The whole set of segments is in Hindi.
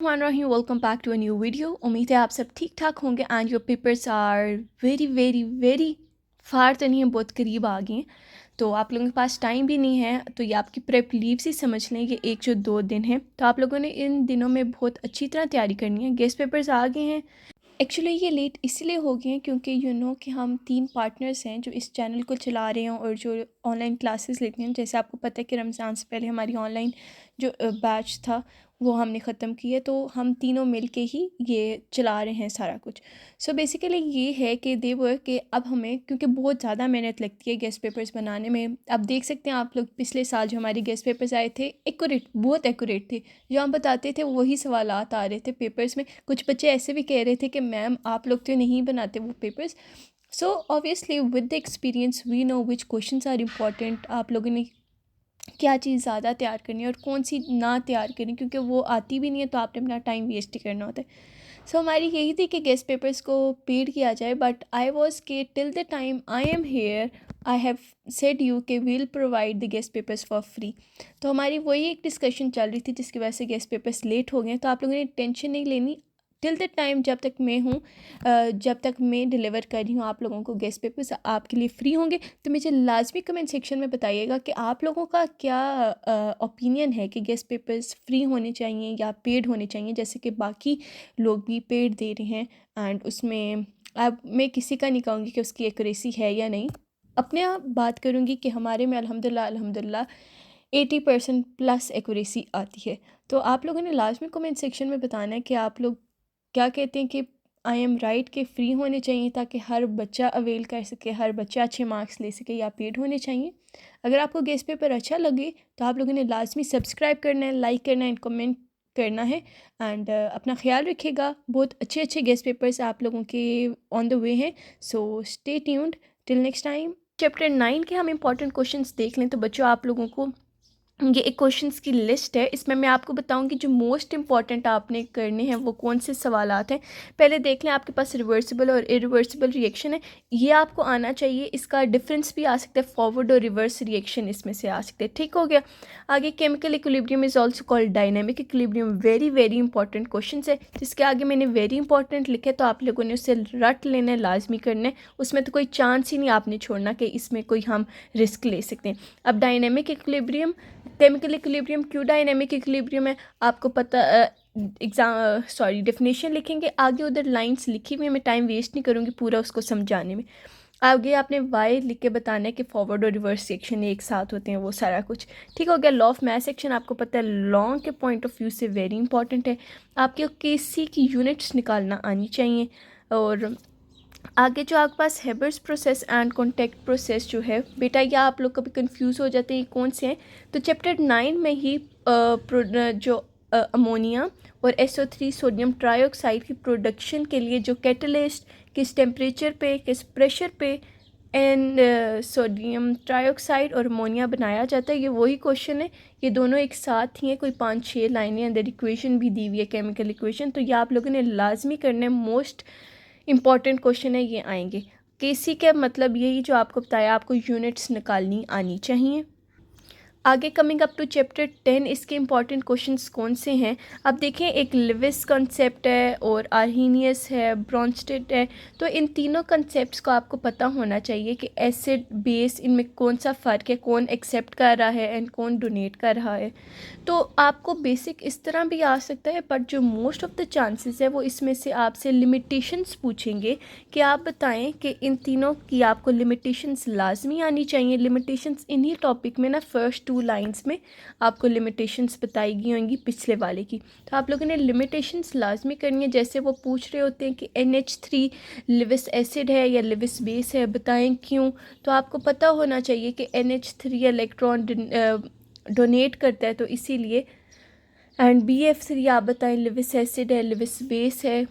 रही welcome back to a new video. उम्मीद है आप सब ठीक ठाक होंगे and your papers are very very very far तो नहीं है, बहुत करीब आ गए हैं। तो आप लोगों के पास टाइम भी नहीं है, तो ये आपकी प्रेप लीव्स ही समझ लें कि एक जो 2 दिन है, तो आप लोगों ने इन दिनों में बहुत अच्छी तरह तैयारी करनी है। गेस्ट पेपर्स आ गए हैं। एक्चुअली ये लेट इसलिए हो गए हैं क्योंकि कि हम 3 पार्टनर्स हैं जो इस चैनल को चला रहे हैं और जो ऑनलाइन क्लासेस लेते हैं। जैसे आपको पता है कि रमज़ान से पहले हमारी ऑनलाइन जो बैच था वो हमने ख़त्म किया, तो हम तीनों मिल के ही ये चला रहे हैं सारा कुछ। सो बेसिकली ये है कि दे वर्क कि अब हमें, क्योंकि बहुत ज़्यादा मेहनत लगती है गेस्ट पेपर्स बनाने में। अब देख सकते हैं आप लोग, पिछले साल जो हमारे गेस्ट पेपर्स आए थे एक्यूरेट, बहुत एक्यूरेट थे। जो हम बताते थे वही सवालात आ रहे थे पेपर्स में। कुछ बच्चे ऐसे भी कह रहे थे कि मैम आप लोग तो नहीं बनाते वो papers. So obviously with the experience we know which questions are important. आप लोगों ने क्या चीज़ ज़्यादा तैयार करनी है और कौन सी ना तैयार करनी, क्योंकि वो आती भी नहीं है तो आपने अपना टाइम वेस्ट ही करना होता है। सो हमारी यही थी कि गेस्ट पेपर्स को पेड किया जाए, बट आई वॉज के till the time I am here I have said you के we'll provide the guest papers for free. तो हमारी वही एक डिस्कशन चल रही थी जिसकी वजह से गेस्ट पेपर्स लेट हो गए। तो आप लोगों ने टेंशन नहीं लेनी टिल द टाइम जब तक मैं हूँ, जब तक मैं डिलीवर कर रही हूँ आप लोगों को गेस्ट पेपर्स आपके लिए फ्री होंगे। तो मुझे लाजमी कमेंट सेक्शन में बताइएगा कि आप लोगों का क्या ओपिनियन है कि गेस्ट पेपर्स फ्री होने चाहिए या पेड होने चाहिए, जैसे कि बाकी लोग भी पेड दे रहे हैं। एंड उसमें अब मैं किसी का नहीं कहूँगी कि उसकी एक्यूरेसी है या नहीं, अपने आप बात करूँगी कि हमारे में अल्हम्दुलिल्लाह अल्हम्दुलिल्लाह 80% प्लस एक्यूरेसी आती है। तो आप लोगों ने लाजमी कमेंट सेक्शन में बताना है कि आप लोग क्या कहते हैं कि आई एम राइट के फ्री होने चाहिए ताकि हर बच्चा अवेल कर सके, हर बच्चा अच्छे मार्क्स ले सके, या पेड होने चाहिए। अगर आपको गेस्ट पेपर अच्छा लगे तो आप लोगों ने लाजमी सब्सक्राइब करना है, लाइक करना है एंड कमेंट करना है। एंड अपना ख्याल रखिएगा। बहुत अच्छे अच्छे गेस्ट पेपर्स आप लोगों के ऑन द वे हैं। So stay tuned till next time. Chapter 9 के हम इंपॉर्टेंट क्वेश्चंस देख लें। तो बच्चों आप लोगों को ये एक क्वेश्चंस की लिस्ट है, इसमें मैं आपको बताऊंगी जो मोस्ट इंपॉर्टेंट आपने करने हैं वो कौन से सवालात हैं। पहले देख लें, आपके पास रिवर्सिबल और इरिवर्सिबल रिएक्शन है, ये आपको आना चाहिए। इसका डिफरेंस भी आ सकता है, फॉरवर्ड और रिवर्स रिएक्शन इसमें से आ सकते हैं। ठीक हो गया। आगे chemical equilibrium is also called dynamic equilibrium, very very important question है जिसके आगे मैंने वेरी इंपॉर्टेंट लिखे, तो आप लोगों ने उससे रट लेना है, लाजमी करना है। उसमें तो कोई चांस ही नहीं आपने छोड़ना कि इसमें कोई हम रिस्क ले सकते हैं। अब डायनेमिक इक्विलिब्रियम, केमिकल इक्विलिब्रियम क्यों डायनेमिक इक्विलिब्रियम है आपको पता, डेफिनेशन लिखेंगे आगे, उधर लाइंस लिखी हुई है, मैं टाइम वेस्ट नहीं करूँगी पूरा उसको समझाने में। आगे आपने वाई लिख के बताना है कि फॉरवर्ड और रिवर्स सेक्शन एक साथ होते हैं, वो सारा कुछ ठीक हो गया। लॉ ऑफ मैथ सेक्शन आपको पता है लॉन्ग के पॉइंट ऑफ व्यू से वेरी इंपॉर्टेंट है। आपके केसी की यूनिट्स निकालना आनी चाहिए। और आगे जो आपके पास Haber's process and contact process जो है बेटा, या आप लोग कभी कंफ्यूज हो जाते हैं कौन से हैं, तो चैप्टर 9 में ही जो अमोनिया और SO3 सोडियम ट्राइऑक्साइड की प्रोडक्शन के लिए जो कैटलिस्ट किस टेम्परेचर पे, किस प्रेशर पे एंड सोडियम ट्राइऑक्साइड और अमोनिया बनाया जाता है, ये वही क्वेश्चन है। ये दोनों एक साथ ही हैं, कोई 5-6 लाइनें अंदर इक्वेशन भी दी हुई है, केमिकल इक्वेशन। तो ये आप लोगों ने लाजमी करने, मोस्ट इंपॉर्टेंट क्वेश्चन है, ये आएंगे। केसी का मतलब यही जो आपको बताया, आपको यूनिट्स निकालनी आनी चाहिए। आगे कमिंग अप टू चैप्टर 10, इसके इंपॉर्टेंट क्वेश्चंस कौन से हैं। अब देखें, एक लिविस कंसेप्ट है और आर्हीनियस है, ब्रॉन्स्टेड है। तो इन तीनों कंसेप्ट्स को आपको पता होना चाहिए कि एसिड बेस इनमें कौन सा फ़र्क है, कौन एक्सेप्ट कर रहा है एंड कौन डोनेट कर रहा है। तो आपको बेसिक इस तरह भी आ सकता है, बट जो मोस्ट ऑफ द चांसेस है वो इसमें से आपसे लिमिटेशंस पूछेंगे कि आप बताएं कि इन तीनों की आपको लिमिटेशंस लाजमी आनी चाहिए। लिमिटेशंस इन्हीं टॉपिक में ना फर्स्ट 2 लाइंस में आपको लिमिटेशंस बताई गई होंगी पिछले वाले की, तो आप लोगों ने लिमिटेशंस लाजमी करनी है। जैसे वो पूछ रहे होते हैं कि NH3 लिविस एसिड है या लिविस बेस है, बताएं क्यों। तो आपको पता होना चाहिए कि NH3 इलेक्ट्रॉन डोनेट करता है, तो इसीलिए। एंड BF3 आप बताएं लिविस एसिड है, लिविस बेस है।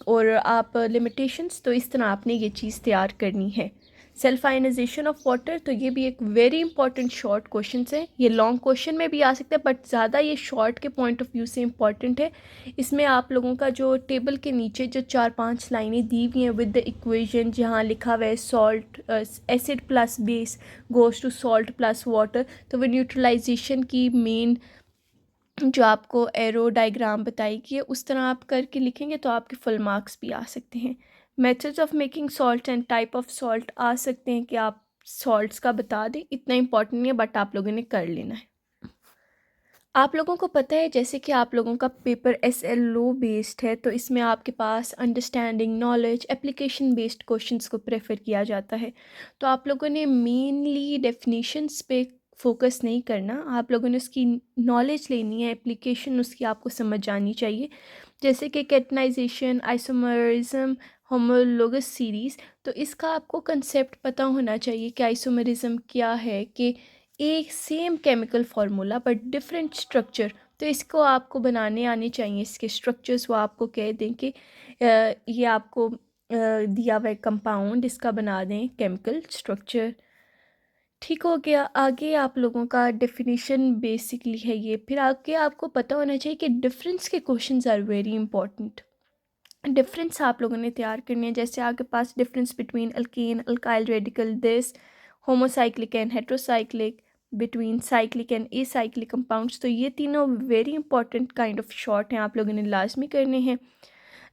और आप लिमिटेशंस, तो इस तरह आपने ये चीज़ तैयार करनी है। सेल्फ आयनाइजेशन ऑफ वाटर, तो ये भी एक वेरी इंपॉर्टेंट शॉर्ट क्वेश्चन है। ये लॉन्ग क्वेश्चन में भी आ सकता है, बट ज़्यादा ये शॉर्ट के पॉइंट ऑफ व्यू से इंपॉर्टेंट है। इसमें आप लोगों का जो टेबल के नीचे जो 4-5 लाइनें दी हुई हैं विद द इक्वेशन, जहाँ लिखा हुआ है salt acid plus base goes to salt plus water, तो वो न्यूट्रलाइजेशन की मेन जो आपको एरो डायग्राम बताएगी उस तरह आप करके लिखेंगे तो आपके फुल मार्क्स भी आ सकते हैं। Methods of making salt and type of salt आ सकते हैं कि आप सॉल्ट्स का बता दें, इतना इंपॉर्टेंट नहीं है बट आप लोगों ने कर लेना है। आप लोगों को पता है जैसे कि आप लोगों का पेपर SLO बेस्ड है, तो इसमें आपके पास understanding, knowledge, application based questions को प्रेफर किया जाता है। तो आप लोगों ने मेनली डेफिनेशंस पे फोकस नहीं करना, आप लोगों ने उसकी नॉलेज लेनी है, एप्लीकेशन उसकी आपको समझ आनी चाहिए। जैसे कि कैटनाइजेशन, आइसोमरिज्म, होमोलोगस सीरीज़, तो इसका आपको कंसेप्ट पता होना चाहिए कि आइसोमरिज्म क्या है, कि एक same chemical formula but different structure. तो इसको आपको बनाने आने चाहिए, इसके स्ट्रक्चर्स वो आपको कह दें कि ये आपको दिया हुआ कंपाउंड, इसका बना दें केमिकल स्ट्रक्चर। ठीक हो गया। आगे आप लोगों का डेफिनेशन बेसिकली है ये। फिर आगे आपको पता होना चाहिए कि डिफरेंस के questions are very important. Difference आप लोगों ने तैयार करनी है। जैसे आपके पास difference between alkane alkyl radical this, homocyclic and heterocyclic, between cyclic and acyclic compounds, तो ये तीनों very important kind of short हैं, आप लोगों ने लाजमी करने हैं।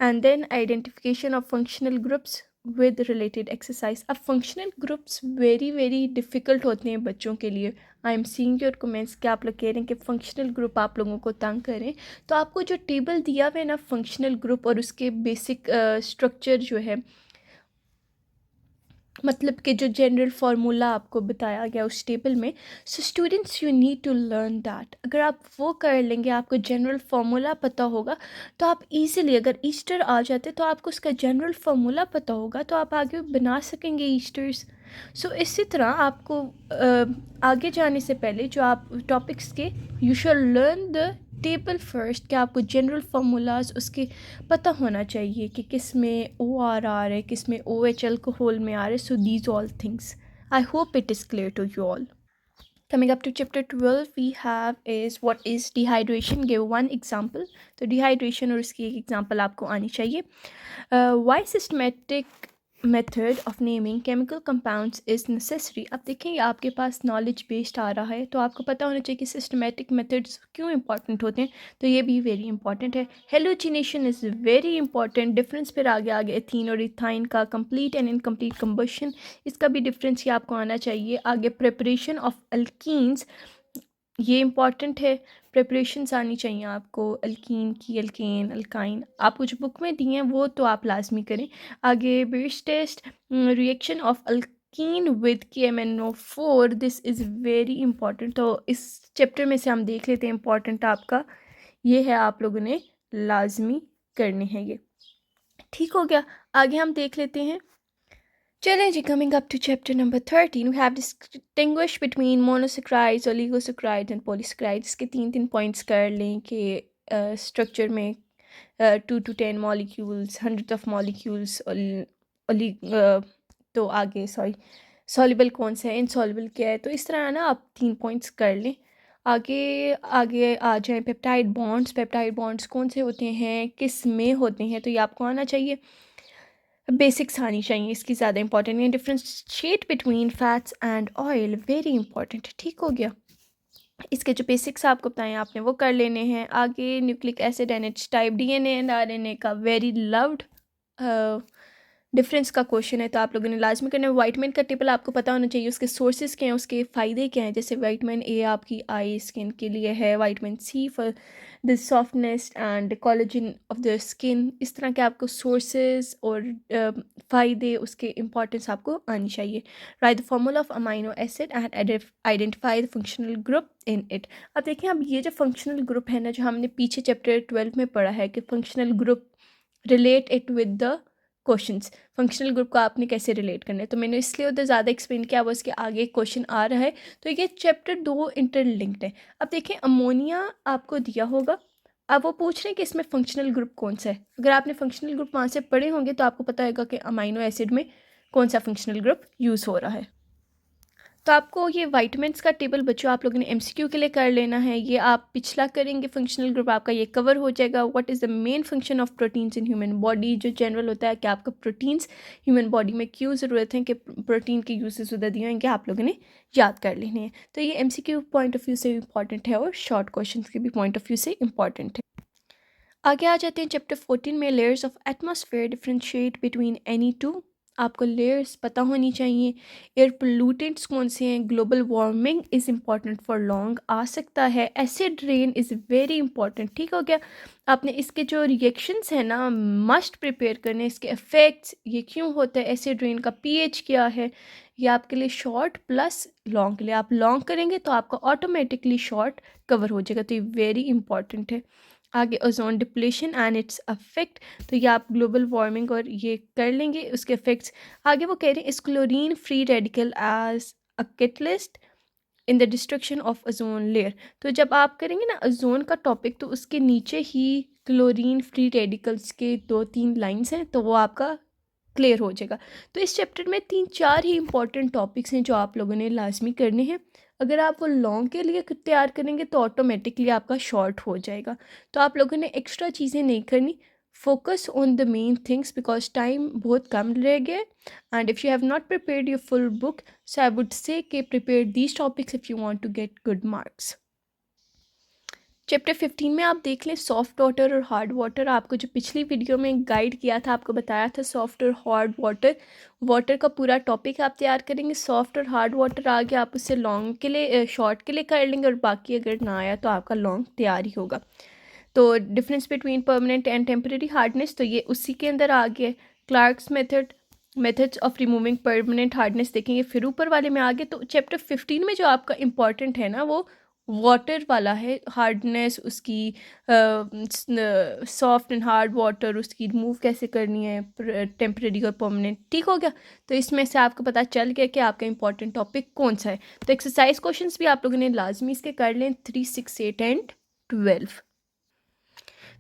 And then identification of functional groups with related exercise. अब functional groups very very difficult होते हैं बच्चों के लिए। I am seeing your comments कि आप लोग कह रहे हैं कि फ़ंक्शनल ग्रुप आप लोगों को तंग करें। तो आपको जो टेबल दिया हुआ है ना फंक्शनल ग्रुप और उसके बेसिक स्ट्रक्चर जो है, मतलब कि जो जनरल फार्मूला आपको बताया गया उस टेबल में, so students you need to learn that. अगर आप वो कर लेंगे, आपको जनरल फार्मूला पता होगा, तो आप इजीली, अगर ईस्टर आ जाते तो आपको उसका जनरल फार्मूला पता होगा तो आप आगे बना सकेंगे ईस्टर्स। सो इसी तरह आपको आगे जाने से पहले जो आप टॉपिक्स के, you should learn the table first, कि आपको जनरल फार्मूलाज उसके पता होना चाहिए कि किस में OR आ रहा है, किस में OH अल्कोहल में आ रहा है। So these all things, I hope it is clear to you all. Coming up to chapter 12, we have is what is dehydration. Give one example. तो dehydration और इसकी एक example आपको आनी चाहिए। Why systematic method of naming chemical compounds is necessary. अब देखें आपके पास knowledge based आ रहा है तो आपको पता होना चाहिए कि systematic methods क्यों important होते हैं, तो ये भी very important है। Halogenation is very important. difference फिर आगे आगे एथीन और इथाइन का complete and incomplete combustion, इसका भी डिफरेंस ही आपको आना चाहिए। आगे प्रिपरेशन ऑफ अल्कीन्स, ये इंपॉर्टेंट है, प्रिपरेशंस आनी चाहिए आपको अल्कीन की, अल्केन, अल्काइन, आपको जो बुक में दिए हैं वो तो आप लाजमी करें। आगे base test, reaction of alkene with KMnO4, this is very important. तो इस चैप्टर में से हम देख लेते हैं इंपॉर्टेंट आपका ये है, आप लोगों ने लाजमी करने हैं ये। ठीक हो गया। आगे हम देख लेते हैं। चलें जी, coming up to chapter number 13, we have distinguish between monosaccharides, oligosaccharides and polysaccharides के तीन पॉइंट्स कर लें कि स्ट्रक्चर में 2 to 10 मॉलिक्यूल्स, 100 ऑफ मॉलिक्यूल्स, तो आगे सॉल्युबल कौन सा है, इनसॉल्युबल क्या है, तो इस तरह ना आप 3 पॉइंट्स कर लें। आगे आगे आ जाएं पेप्टाइड बॉन्ड्स कौन से होते हैं, किस में होते हैं, तो ये आपको आना चाहिए, बेसिक्स आनी चाहिए, इसकी ज़्यादा इंपॉर्टेंट है। Differentiate between fats and oil, very important. ठीक हो गया। इसके जो बेसिक्स आपको बताएं आपने वो कर लेने हैं। आगे nucleic acid and it's type, DNA and RNA का वेरी लव्ड डिफरेंस का क्वेश्चन है, तो आप लोगों ने लाजमी करना है। वाइटमिन का टेबल आपको पता होना चाहिए, उसके सोर्सेज क्या हैं, उसके फ़ायदे क्या हैं। जैसे विटामिन A आपकी आई स्किन के लिए है, vitamin C for the softness and collagen of the skin. इस तरह के आपको सोर्सेज और फ़ायदे, उसके इंपॉर्टेंस आपको आनी चाहिए। Right the formula of amino acid and identify the functional group in it. अब देखिए, अब ये जो फंक्शनल ग्रुप है ना, जो हमने पीछे चैप्टर 12 में पढ़ा है कि functional group relate it with the questions, functional group को आपने कैसे रिलेट करना है, तो मैंने इसलिए उधर ज़्यादा एक्सप्लेन किया। अब उसके आगे क्वेश्चन आ रहा है, तो ये चैप्टर 2 इंटरलिंक्ड है। अब देखें, अमोनिया आपको दिया होगा, अब वो पूछ रहे हैं कि इसमें फंक्शनल ग्रुप कौन सा है। अगर आपने फंक्शनल ग्रुप वहाँ से पढ़े होंगे तो आपको पता होगा कि अमाइनो एसिड में कौन सा फंक्शनल ग्रुप यूज़ हो रहा है। तो आपको ये विटामिन्स का टेबल बच्चों आप लोगों ने एमसीक्यू के लिए कर लेना है। ये आप पिछला करेंगे, फंक्शनल ग्रुप आपका ये कवर हो जाएगा। What is the main function of proteins in human body, जो जनरल होता है कि आपका प्रोटीन्स ह्यूमन बॉडी में क्यों ज़रूरत है, कि प्रोटीन के यूजेस उधर दिए होंगे, आप लोगों ने याद कर लेने हैं। तो ये एमसीक्यू पॉइंट ऑफ व्यू से इंपॉर्टेंट है और शॉर्ट क्वेश्चन के भी पॉइंट ऑफ व्यू से इंपॉर्टेंट है। आगे आ जाते हैं चैप्टर 14 में, layers of atmosphere differentiate between any two. आपको लेयर्स पता होनी चाहिए। एयर पोल्यूटेंट्स कौन से हैं, global warming is important for long आ सकता है, acid rain is very important. ठीक हो गया। आपने इसके जो रिएक्शंस हैं ना मस्ट प्रिपेयर करने, इसके इफ़ेक्ट्स, ये क्यों होता है, एसिड रेन का पीएच क्या है, ये आपके लिए शॉर्ट प्लस लॉन्ग के लिए, आप लॉन्ग करेंगे तो आपका ऑटोमेटिकली शॉर्ट कवर हो जाएगा, तो ये वेरी इंपॉर्टेंट है। आगे ozone depletion and it's affect, तो ये आप ग्लोबल वार्मिंग और ये कर लेंगे उसके इफेक्ट्स। आगे वो कह रहे हैं इस chlorine free radical as a catalyst in the destruction of ozone layer. तो जब आप करेंगे ना ओजोन का टॉपिक, तो उसके नीचे ही क्लोरीन फ्री रेडिकल्स के 2-3 लाइंस हैं, तो वो आपका क्लियर हो जाएगा। तो इस चैप्टर में 3-4 ही इंपॉर्टेंट टॉपिक्स हैं जो आप लोगों ने लाजमी करने हैं। अगर आप वो लॉन्ग के लिए तैयार करेंगे तो ऑटोमेटिकली आपका शॉर्ट हो जाएगा। तो आप लोगों ने एक्स्ट्रा चीज़ें नहीं करनी, focus on the main things because time बहुत कम रह गया है। And if you have not prepared your full book, so I would say कि prepare these topics if you want to get good marks. Chapter 15 में आप देख लें सॉफ्ट वाटर और हार्ड वाटर। आपको जो पिछली वीडियो में गाइड किया था, आपको बताया था सॉफ्ट और हार्ड वाटर, वाटर का पूरा टॉपिक आप तैयार करेंगे। सॉफ्ट और हार्ड वाटर आ गया, आप उससे लॉन्ग के लिए शॉर्ट के लिए कर लेंगे, और बाकी अगर ना आया तो आपका लॉन्ग तैयार ही होगा। तो difference between permanent and temporary hardness, तो ये उसी के अंदर आ गया। Clark's method, methods of removing permanent hardness देखेंगे, फिर ऊपर वाले में आ गए। तो चैप्टर 15 में जो आपका इंपॉर्टेंट है ना, वो वाटर वाला है, हार्डनेस उसकी, सॉफ्ट एंड हार्ड वाटर उसकी रिमूव कैसे करनी है, टेम्परेरी और परमानेंट। ठीक हो गया। तो इसमें से आपको पता चल गया कि आपका इंपॉर्टेंट टॉपिक कौन सा है। तो एक्सरसाइज क्वेश्चंस भी आप लोगों ने लाजमी इसके कर लें, 3, 6, 8 एंड 12।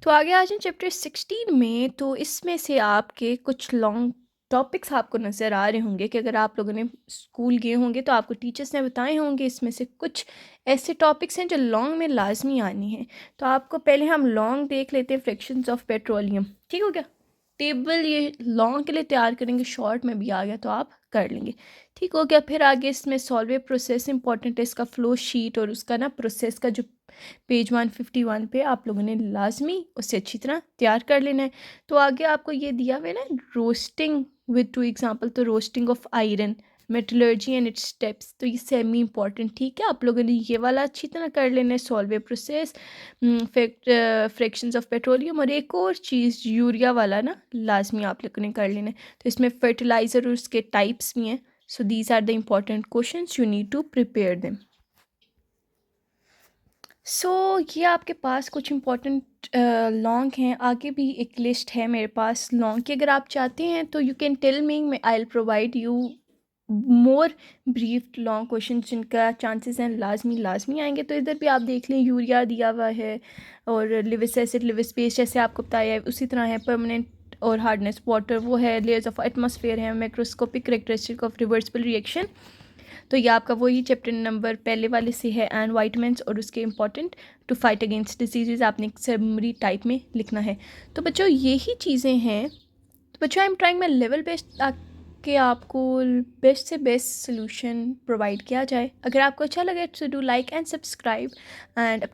तो आगे आ जाए चैप्टर 16 में, तो इसमें से आपके कुछ लॉन्ग टॉपिक्स आपको नज़र आ रहे होंगे कि अगर आप लोगों ने स्कूल गए होंगे तो आपको टीचर्स ने बताए होंगे। इसमें से कुछ ऐसे टॉपिक्स हैं जो लॉन्ग में लाजमी आनी है। तो आपको पहले हम लॉन्ग देख लेते हैं, फ्रैक्शंस ऑफ पेट्रोलियम। ठीक हो गया। टेबल ये लॉन्ग के लिए तैयार करेंगे, शॉर्ट में भी आ गया तो आप कर लेंगे। ठीक हो गया। फिर आगे इसमें सॉल्वे प्रोसेस इंपॉर्टेंट है, इसका फ्लो शीट और उसका ना प्रोसेस का जो पेज 151 पे आप लोगों ने लाजमी उससे अच्छी तरह तैयार कर लेना है। तो आगे आपको ये दिया हुआ है ना, रोस्टिंग विद 2 एग्जांपल, तो roasting of iron, metallurgy and it's steps, तो ये सेमी इंपॉर्टेंट। ठीक है, आप लोगों ने ये वाला अच्छी तरह कर लेना है, Solvay process, fractions of petroleum, और एक और चीज़ यूरिया वाला ना लाजमी आप लोगों ने कर लेना है। तो इसमें फर्टिलाइज़र और उसके टाइप्स भी हैं। So these are the important questions, you need to prepare them. ये आपके पास कुछ इम्पोर्टेंट लॉन्ग हैं। आगे भी एक लिस्ट है मेरे पास लॉन्ग की, अगर आप चाहते हैं तो you can tell me, I will provide you more brief long question जिनका चांसेस हैं लाजमी आएंगे। तो इधर भी आप देख लें, यूरिया दिया हुआ है, और लिविस एसिड, लिविस बेस जैसे आपको बताया है उसी तरह है। परमानेंट और हार्डनेस वाटर वो है, लेयर्स ऑफ एटमॉस्फेयर है, microscopic characteristic of reversible reaction, तो ये आपका वही चैप्टर नंबर पहले वाले से है, एंड वाइटमिन्स और उसके important to fight against disease आपने एक समरी टाइप में लिखना है। तो बच्चों यही चीज़ें हैं। तो बच्चों I am trying my level best ताकि आपको बेस्ट से बेस्ट सोल्यूशन प्रोवाइड किया जाए। अगर आपको अच्छा लगे तो do like and subscribe, and